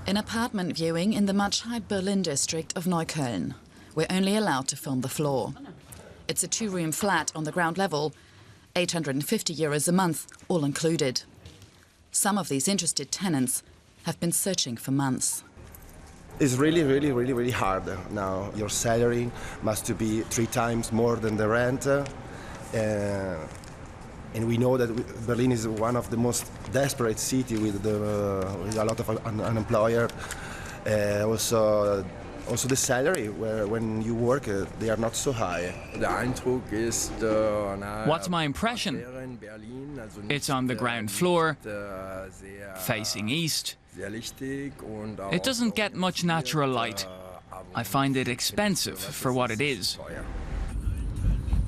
An apartment viewing in the much high Berlin district of Neukölln. We're only allowed to film the floor. It's a two-room flat on the ground level, 850 euros a month, all included. Some of these interested tenants have been searching for months. It's really hard now. Your salary must be 3 times more than the rent. And we know that Berlin is one of the most desperate cities with a lot of unemployed. Also the salary, when you work, they are not so high. What's my impression? It's on the ground floor, facing east. It doesn't get much natural light. I find it expensive for what it is.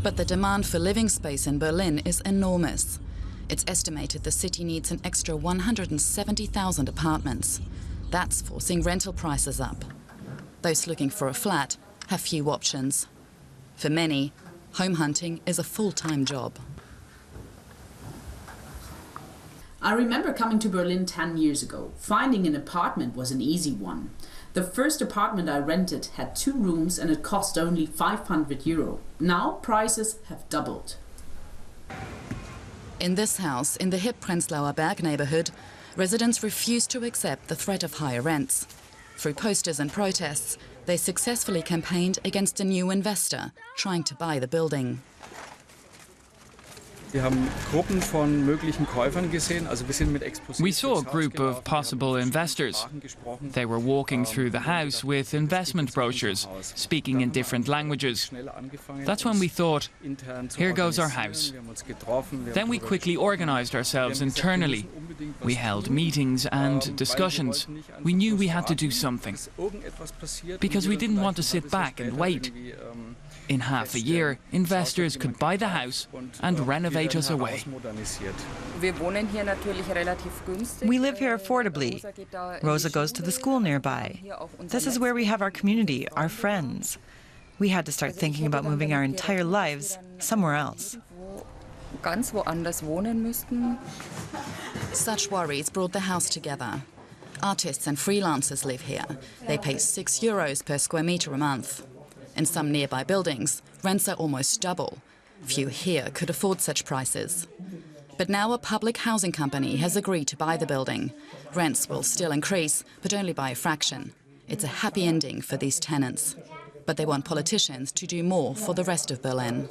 But the demand for living space in Berlin is enormous. It's estimated the city needs an extra 170,000 apartments. That's forcing rental prices up. Those looking for a flat have few options. For many, home hunting is a full-time job. I remember coming to Berlin 10 years ago. Finding an apartment was an easy one. The first apartment I rented had 2 rooms and it cost only 500 euro. Now prices have doubled. In this house, in the hip Prenzlauer Berg neighborhood, residents refuse to accept the threat of higher rents. Through posters and protests, they successfully campaigned against a new investor trying to buy the building. We saw a group of possible investors. They were walking through the house with investment brochures, speaking in different languages. That's when we thought, here goes our house. Then we quickly organized ourselves internally. We held meetings and discussions. We knew we had to do something, because we didn't want to sit back and wait. In half a year, investors could buy the house and renovate us away. We live here affordably. Rosa goes to the school nearby. This is where we have our community, our friends. We had to start thinking about moving our entire lives somewhere else. Such worries brought the house together. Artists and freelancers live here. They pay 6 euros per square meter a month. In some nearby buildings, rents are almost double. Few here could afford such prices. But now a public housing company has agreed to buy the building. Rents will still increase, but only by a fraction. It's a happy ending for these tenants. But they want politicians to do more for the rest of Berlin.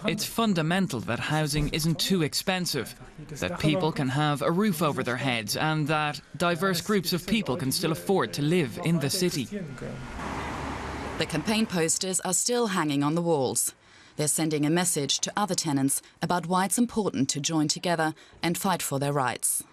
It's fundamental that housing isn't too expensive, that people can have a roof over their heads, and that diverse groups of people can still afford to live in the city. The campaign posters are still hanging on the walls. They're sending a message to other tenants about why it's important to join together and fight for their rights.